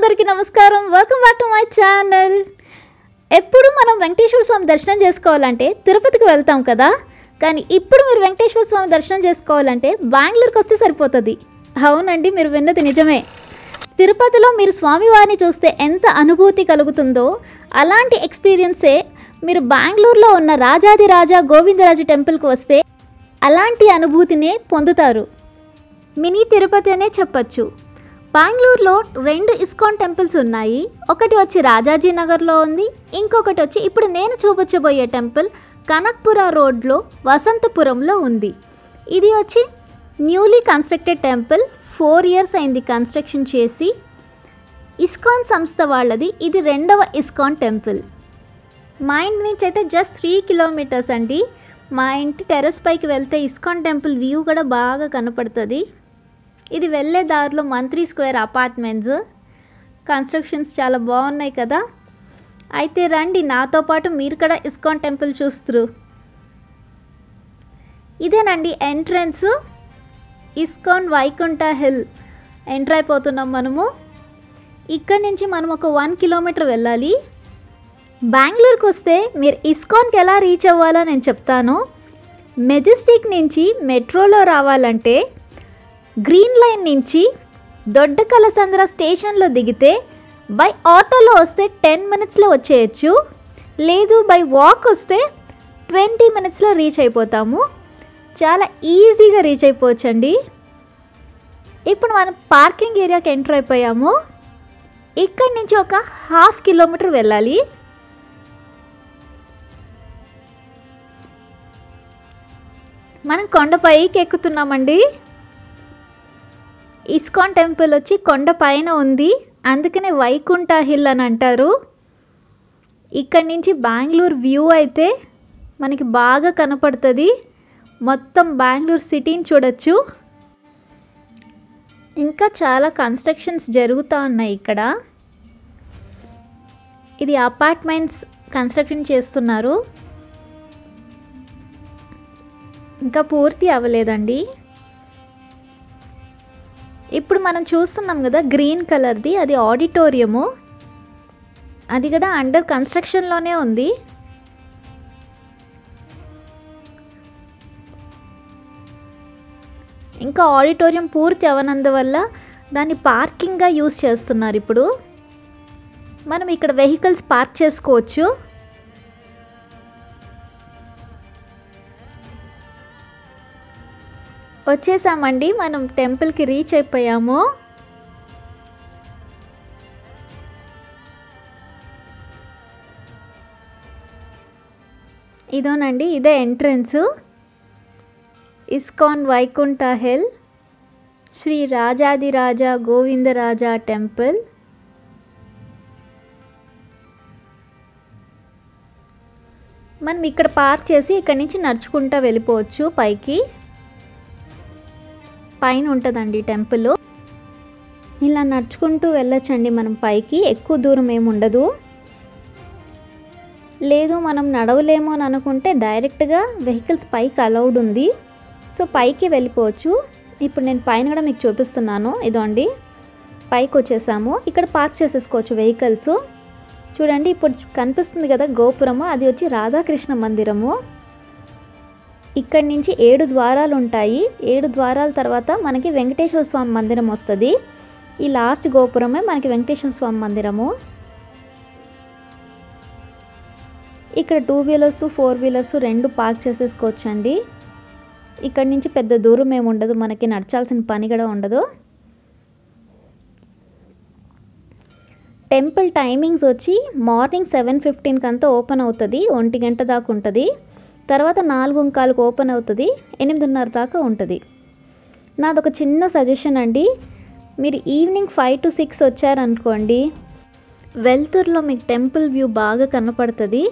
అందరికీ నమస్కారం. Welcome back to my channel. ఎప్పుడు మనం వెంకటేశ్వర స్వామి దర్శనం చేసుకోవాలంటే తిరుపతికి వెళ్తాం కదా, కానీ ఇప్పుడు మీరు వెంకటేశ్వర స్వామి దర్శనం చేసుకోవాలంటే బెంగళూరుకి వస్తే సరిపోతుంది. అవునండి, మీరు విన్నది నిజమే. తిరుపతిలో మీరు స్వామివారిని చూస్తే ఎంత అనుభూతి కలుగుతుందో అలాంటి ఎక్స్పీరియన్సే మీరు బెంగళూరులో ఉన్న రాజాదిరాజా గోవిందరాజు టెంపుల్కి వస్తే అలాంటి అనుభూతినే పొందుతారు. మినీ తిరుపతి అనే చెప్పచ్చు. బెంగళూరులో 2 ఇస్కాన్ టెంపుల్స్ ఉన్నాయి. ఒకటి వచ్చి రాజాజీ నగర్లో ఉంది, ఇంకొకటి వచ్చి ఇప్పుడు నేను చూపించబోయే టెంపుల్ కనక్పుర రోడ్లో వసంతపురంలో ఉంది. ఇది వచ్చి న్యూలీ కన్స్ట్రక్టెడ్ టెంపుల్. 4 years అయింది కన్స్ట్రక్షన్ చేసి. ఇస్కాన్ సంస్థ వాళ్ళది. ఇది 2వ ఇస్కాన్ టెంపుల్. మా ఇంటి నుంచి అయితే జస్ట్ 3 kilometers అండి. మా ఇంటి టెర్రస్ పైకి వెళ్తే ఇస్కాన్ టెంపుల్ వ్యూ కూడా బాగా కనపడుతుంది. ఇది వెళ్ళే దారిలో మంత్రి స్క్వేర్ అపార్ట్మెంట్స్ కన్స్ట్రక్షన్స్ చాలా బాగున్నాయి కదా. అయితే రండి, నాతో పాటు మీరు కూడా ఇస్కాన్ టెంపుల్ చూస్తారు. ఇదేనండి entrance. ISKCON Vaikuntha hill enter అయిపోతున్నాం మనము. ఇక్కడి నుంచి మనం ఒక 1 kilometer వెళ్ళాలి. బెంగళూరుకి వస్తే మీరు ఇస్కాన్కి ఎలా రీచ్ అవ్వాలో నేను చెప్తాను. మెజెస్టిక్ నుంచి మెట్రోలో రావాలంటే గ్రీన్ లైన్ నుంచి దొడ్డ కలసంద్ర స్టేషన్లో దిగితే బై ఆటోలో వస్తే 10 minutesలో వచ్చేయచ్చు. లేదు బై వాక్ వస్తే 20 minutesలో రీచ్ అయిపోతాము. చాలా ఈజీగా రీచ్ అయిపోవచ్చండి. ఇప్పుడు మనం పార్కింగ్ ఏరియాకి ఎంటర్ అయిపోయాము. ఇక్కడి నుంచి ఒక 1/2 kilometer వెళ్ళాలి. మనం కొండపైకి ఎక్కుతున్నామండి. ఇస్కాన్ టెంపుల్ వచ్చి కొండ పైన ఉంది, అందుకనే వైకుంఠ హిల్ అని అంటారు. ఇక్కడి నుంచి బెంగళూరు వ్యూ అయితే మనకి బాగా కనపడుతుంది. మొత్తం బెంగళూరు సిటీని చూడొచ్చు. ఇంకా చాలా కన్స్ట్రక్షన్స్ జరుగుతూ ఉన్నాయి ఇక్కడ. ఇది అపార్ట్మెంట్స్ కన్స్ట్రక్షన్ చేస్తున్నారు, ఇంకా పూర్తి అవ్వలేదండి. ఇప్పుడు మనం చూస్తున్నాం కదా గ్రీన్ కలర్ది, అది ఆడిటోరియము. అది కూడా అండర్ కన్స్ట్రక్షన్లోనే ఉంది. ఇంకా ఆడిటోరియం పూర్తి అవనందువల్ల దాన్ని పార్కింగ్గా యూజ్ చేస్తున్నారు. ఇప్పుడు మనం ఇక్కడ వెహికల్స్ పార్క్ చేసుకోవచ్చు. వచ్చేసామండి, మనం టెంపుల్కి రీచ్ అయిపోయాము. ఇదోనండి, ఇదే entrance. ISKCON Vaikuntha hill Shri Rajadhiraja Govindaraja temple. మనం ఇక్కడ పార్క్ చేసి ఇక్కడి నుంచి నడుచుకుంటూ వెళ్ళిపోవచ్చు పైకి. పైన ఉంటుందండి టెంపుల్. ఇలా నడుచుకుంటూ వెళ్ళొచ్చండి మనం పైకి. ఎక్కువ దూరం ఏమి ఉండదు. లేదు మనం నడవలేమో అని అనుకుంటే డైరెక్ట్గా వెహికల్స్ పైకి అలౌడ్ ఉంది, సో పైకి వెళ్ళిపోవచ్చు. ఇప్పుడు నేను పైన కూడా మీకు చూపిస్తున్నాను. ఇదండి, పైకి వచ్చేసాము. ఇక్కడ పార్క్ చేసేసుకోవచ్చు వెహికల్స్. చూడండి, ఇప్పుడు కనిపిస్తుంది కదా గోపురము, అది వచ్చి రాధాకృష్ణ మందిరము. ఇక్కడి నుంచి 7 ద్వారాలు ఉంటాయి. 7 ద్వారాల తర్వాత మనకి వెంకటేశ్వర స్వామి మందిరం వస్తుంది. ఈ లాస్ట్ గోపురమే మనకి వెంకటేశ్వర స్వామి మందిరము. ఇక్కడ 2 wheelers 4 wheelers 2 పార్క్ చేసేసుకోవచ్చండి. ఇక్కడి నుంచి పెద్ద దూరం ఏమి ఉండదు, మనకి నడచాల్సిన పని కూడా ఉండదు. టెంపుల్ టైమింగ్స్ వచ్చి మార్నింగ్ 7:15 అంతా ఓపెన్ అవుతుంది. 1 గంట దాకా ఉంటుంది. తర్వాత 4:15 ఓపెన్ అవుతుంది. 8:30 దాకా ఉంటుంది. నాదొక చిన్న సజెషన్ అండి, మీరు ఈవినింగ్ 5 to 6 వచ్చారనుకోండి, వెల్తుర్లో మీకు టెంపుల్ వ్యూ బాగా కనపడుతుంది.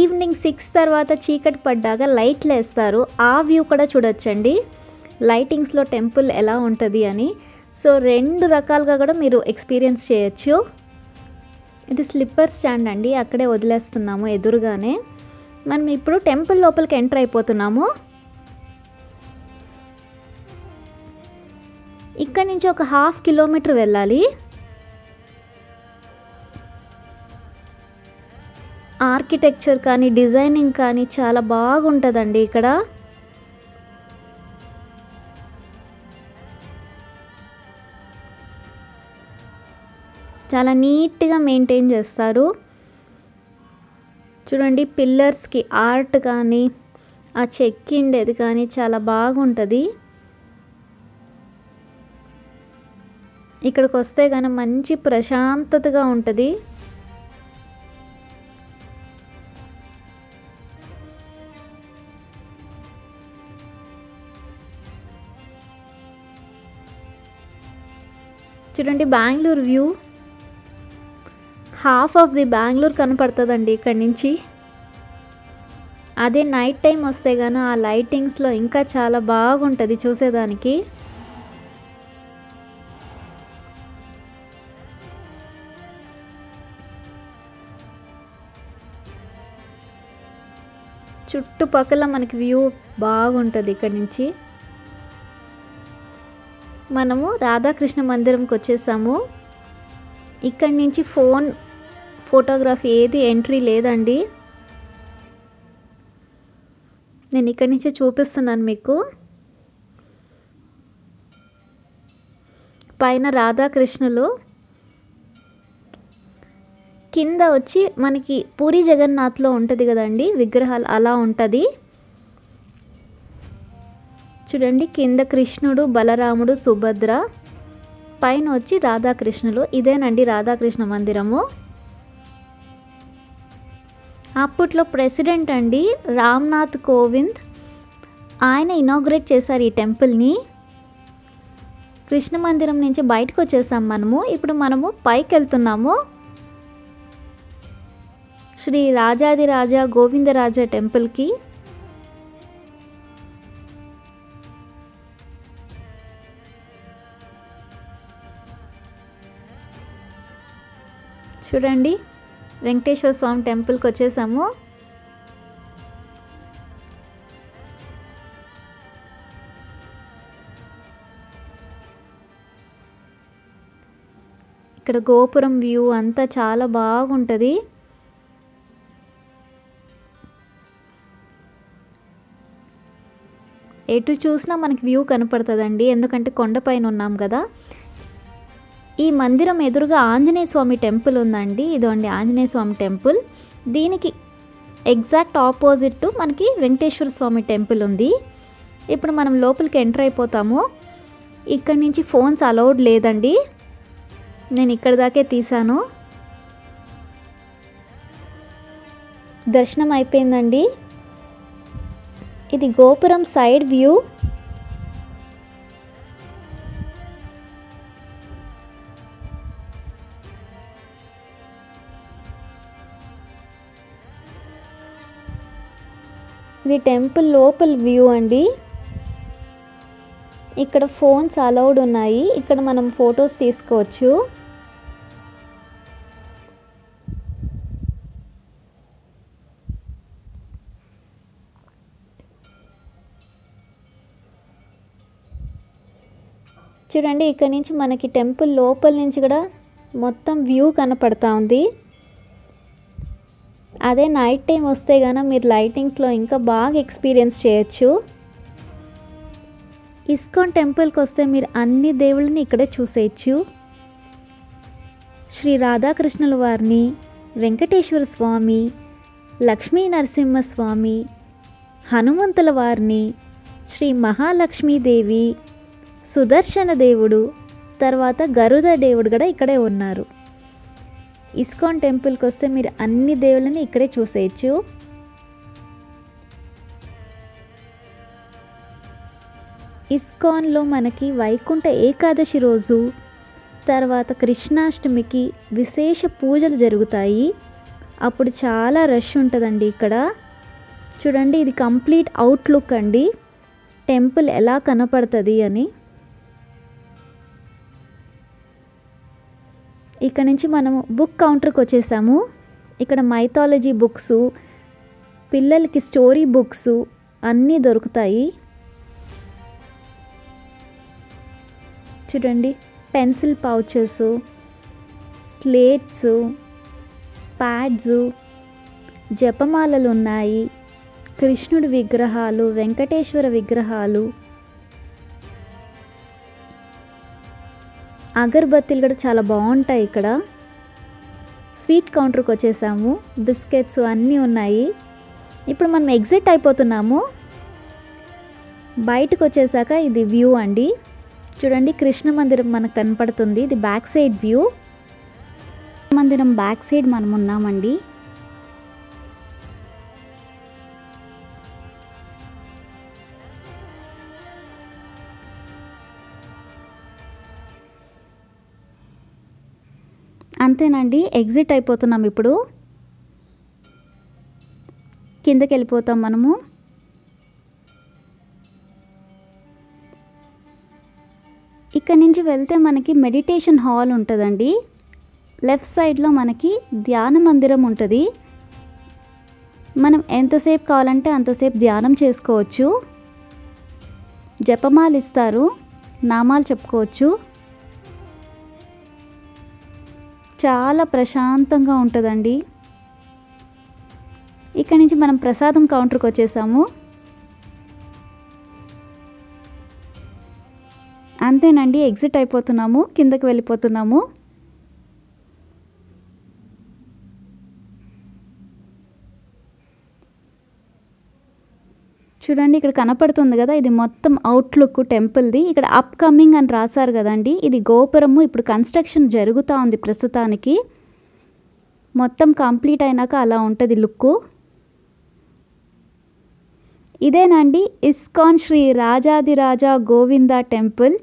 ఈవినింగ్ 6 తర్వాత చీకటి పడ్డాక లైట్లు వేస్తారు, ఆ వ్యూ కూడా చూడొచ్చండి. లైటింగ్స్లో టెంపుల్ ఎలా ఉంటుంది అని. సో 2 రకాలుగా కూడా మీరు ఎక్స్పీరియన్స్ చేయొచ్చు. ఇది స్లిప్పర్ స్టాండ్ అండి, అక్కడే వదిలేస్తున్నాము ఎదురుగానే. మనం ఇప్పుడు టెంపుల్ లోపలికి ఎంటర్ అయిపోతున్నాము. ఇక్కడి నుంచి ఒక 1/2 kilometer వెళ్ళాలి. ఆర్కిటెక్చర్ కానీ డిజైనింగ్ కానీ చాలా బాగుంటుందండి ఇక్కడ. చాలా నీట్గా మెయింటైన్ చేస్తారు. చూడండి పిల్లర్స్కి ఆర్ట్ కానీ ఆ చెక్కిండేది కానీ చాలా బాగుంటుంది. ఇక్కడికి వస్తే కానీ మంచి ప్రశాంతతగా ఉంటుంది. చూడండి Bengaluru view, half of the Bengaluru కనపడుతుందండి ఇక్కడి నుంచి. అదే నైట్ టైం వస్తే కానీ ఆ లైటింగ్స్లో ఇంకా చాలా బాగుంటుంది చూసేదానికి. చుట్టుపక్కల మనకి వ్యూ బాగుంటుంది ఇక్కడి నుంచి. మనము రాధాకృష్ణ మందిరంకి వచ్చేసాము. ఇక్కడి నుంచి ఫోటోగ్రఫీ ఏది ఎంట్రీ లేదండి. నేను ఇక్కడి నుంచి చూపిస్తున్నాను మీకు. పైన రాధాకృష్ణులు, కింద వచ్చి మనకి పూరి జగన్నాథ్లో ఉంటుంది కదండి విగ్రహాలు, అలా ఉంటుంది. చూడండి కింద కృష్ణుడు, బలరాముడు, సుభద్ర, పైన వచ్చి రాధాకృష్ణులు. ఇదేనండి రాధాకృష్ణ మందిరము. అప్పట్లో ప్రెసిడెంట్ అండి రామ్నాథ్ కోవింద్, ఆయన ఇనాగ్రేట్ చేశారు ఈ టెంపుల్ని. కృష్ణ మందిరం నుంచి బయటకు వచ్చేసాం మనము. ఇప్పుడు మనము పైకి వెళ్తున్నాము. శ్రీ రాజాదిరాజ గోవిందరాజ టెంపుల్కి. చూడండి వెంకటేశ్వర స్వామి టెంపుల్కి వచ్చేసాము. ఇక్కడ గోపురం వ్యూ అంతా చాలా బాగుంటుంది. ఎటు చూసినా మనకి వ్యూ కనపడుతుందండి, ఎందుకంటే కొండపైన ఉన్నాం కదా. ఈ మందిరం ఎదురుగా ఆంజనేయ స్వామి టెంపుల్ ఉందండి. ఇదండి ఆంజనేయ స్వామి టెంపుల్. దీనికి ఎగ్జాక్ట్ ఆపోజిట్ మనకి వెంకటేశ్వర స్వామి టెంపుల్ ఉంది. ఇప్పుడు మనం లోపలికి ఎంటర్ అయిపోతాము. ఇక్కడి నుంచి ఫోన్స్ అలౌడ్ లేదండి, నేను ఇక్కడ దాకే తీసాను. దర్శనం అయిపోయిందండి. ఇది గోపురం సైడ్ వ్యూ. ఇది టెంపుల్ లోపల వ్యూ అండి. ఇక్కడ ఫోన్స్ అలౌడ్ ఉన్నాయి, ఇక్కడ మనం ఫొటోస్ తీసుకోవచ్చు. చూడండి ఇక్కడ నుంచి మనకి టెంపుల్ లోపల నుంచి కూడా మొత్తం వ్యూ కనపడతా ఉంది. అదే నైట్ టైం వస్తే కనుక మీరు లైటింగ్స్లో ఇంకా బాగా ఎక్స్పీరియన్స్ చేయొచ్చు. ఇస్కాన్ టెంపుల్కి వస్తే మీరు అన్ని దేవుళ్ళని ఇక్కడే చూసేయచ్చు. శ్రీ రాధాకృష్ణుల వారిని, వెంకటేశ్వర స్వామి, లక్ష్మీ నరసింహస్వామి, హనుమంతుల వారిని, శ్రీ మహాలక్ష్మీదేవి, సుదర్శన దేవుడు, తర్వాత గరుడ దేవుడు కూడా ఇక్కడే ఉన్నారు. ఇస్కాన్ టెంపుల్కి వస్తే మీరు అన్ని దేవుళ్ళని ఇక్కడే చూసేయచ్చు. ఇస్కాన్లో మనకి వైకుంఠ ఏకాదశి రోజు, తర్వాత కృష్ణాష్టమికి విశేష పూజలు జరుగుతాయి. అప్పుడు చాలా రష్ ఉంటుందండి ఇక్కడ. చూడండి ఇది కంప్లీట్ అవుట్లుక్ అండి, టెంపుల్ ఎలా కనపడుతుంది అని. ఇక్కడ నుంచి మనము బుక్ కౌంటర్కి వచ్చేసాము. ఇక్కడ మైథాలజీ బుక్స్, పిల్లలకి స్టోరీ బుక్స్ అన్నీ దొరుకుతాయి. చూడండి పెన్సిల్ పౌచెస్, స్లేట్స్, ప్యాడ్స్, జపమాలలు ఉన్నాయి, కృష్ణుడి విగ్రహాలు, వెంకటేశ్వర విగ్రహాలు, అగరబత్తీలు కూడా చాలా బాగుంటాయి. ఇక్కడ స్వీట్ కౌంటర్కి వచ్చేసాము, బిస్కెట్స్ అన్నీ ఉన్నాయి. ఇప్పుడు మనం ఎగ్జిట్ అయిపోతున్నాము. బయటకు వచ్చేసాక ఇది వ్యూ అండి. చూడండి, కృష్ణ మందిరం మనకు కనపడుతుంది. ఇది బ్యాక్ సైడ్ వ్యూ. మందిరం బ్యాక్ సైడ్ మనం ఉన్నామండి. అంతేనండి, ఎగ్జిట్ అయిపోతున్నాం. ఇప్పుడు కిందకి వెళ్ళిపోతాం మనము. ఇక్కడ నుంచి వెళ్తే మనకి మెడిటేషన్ హాల్ ఉంటుందండి. లెఫ్ట్ సైడ్లో మనకి ధ్యాన మందిరం ఉంటుంది. మనం ఎంతసేపు కావాలంటే అంతసేపు ధ్యానం చేసుకోవచ్చు. జపమాలు ఇస్తారు, నామాలు చెప్పుకోవచ్చు. చాలా ప్రశాంతంగా ఉంటుందండి. ఇక్కడ నుంచి మనం ప్రసాదం కౌంటర్కి వచ్చేసాము. అంతేనండి, ఎగ్జిట్ అయిపోతున్నాము, కిందకి వెళ్ళిపోతున్నాము. చూడండి, ఇక్కడ కనపడుతుంది కదా, ఇది మొత్తం అవుట్లుక్ టెంపుల్ది. ఇక్కడ అప్కమింగ్ అని రాశారు కదండి. ఇది గోపురము, ఇప్పుడు కన్స్ట్రక్షన్ జరుగుతూ ఉంది ప్రస్తుతానికి. మొత్తం కంప్లీట్ అయినాక అలా ఉంటుంది లుక్కు. ఇదేనండి ఇస్కాన్ శ్రీ రాజాదిరాజా గోవింద టెంపుల్.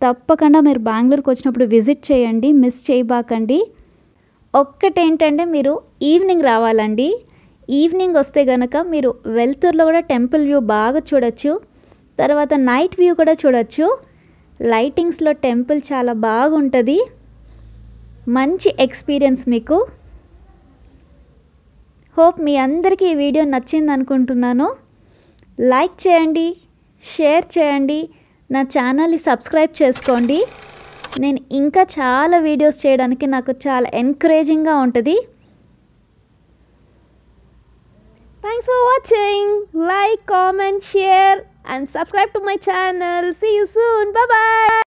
తప్పకుండా మీరు బెంగళూరుకి వచ్చినప్పుడు విజిట్ చేయండి, మిస్ చేయబాకండి. ఒక్కటేంటంటే మీరు ఈవినింగ్ రావాలండి. ఈవినింగ్ వస్తే కనుక మీరు వెలుతురులో కూడా టెంపుల్ వ్యూ బాగా చూడొచ్చు. తర్వాత నైట్ వ్యూ కూడా చూడొచ్చు. లైటింగ్స్లో టెంపుల్ చాలా బాగుంటుంది. మంచి ఎక్స్పీరియన్స్ మీకు. హోప్ మీ అందరికీ ఈ వీడియో నచ్చింది అనుకుంటున్నాను. లైక్ చేయండి, షేర్ చేయండి, నా ఛానల్ని సబ్స్క్రైబ్ చేసుకోండి. నేను ఇంకా చాలా వీడియోస్ చేయడానికి నాకు చాలా ఎంకరేజింగ్గా ఉంటుంది. Thanks for watching. Like, comment, share and subscribe to my channel. See you soon. Bye bye.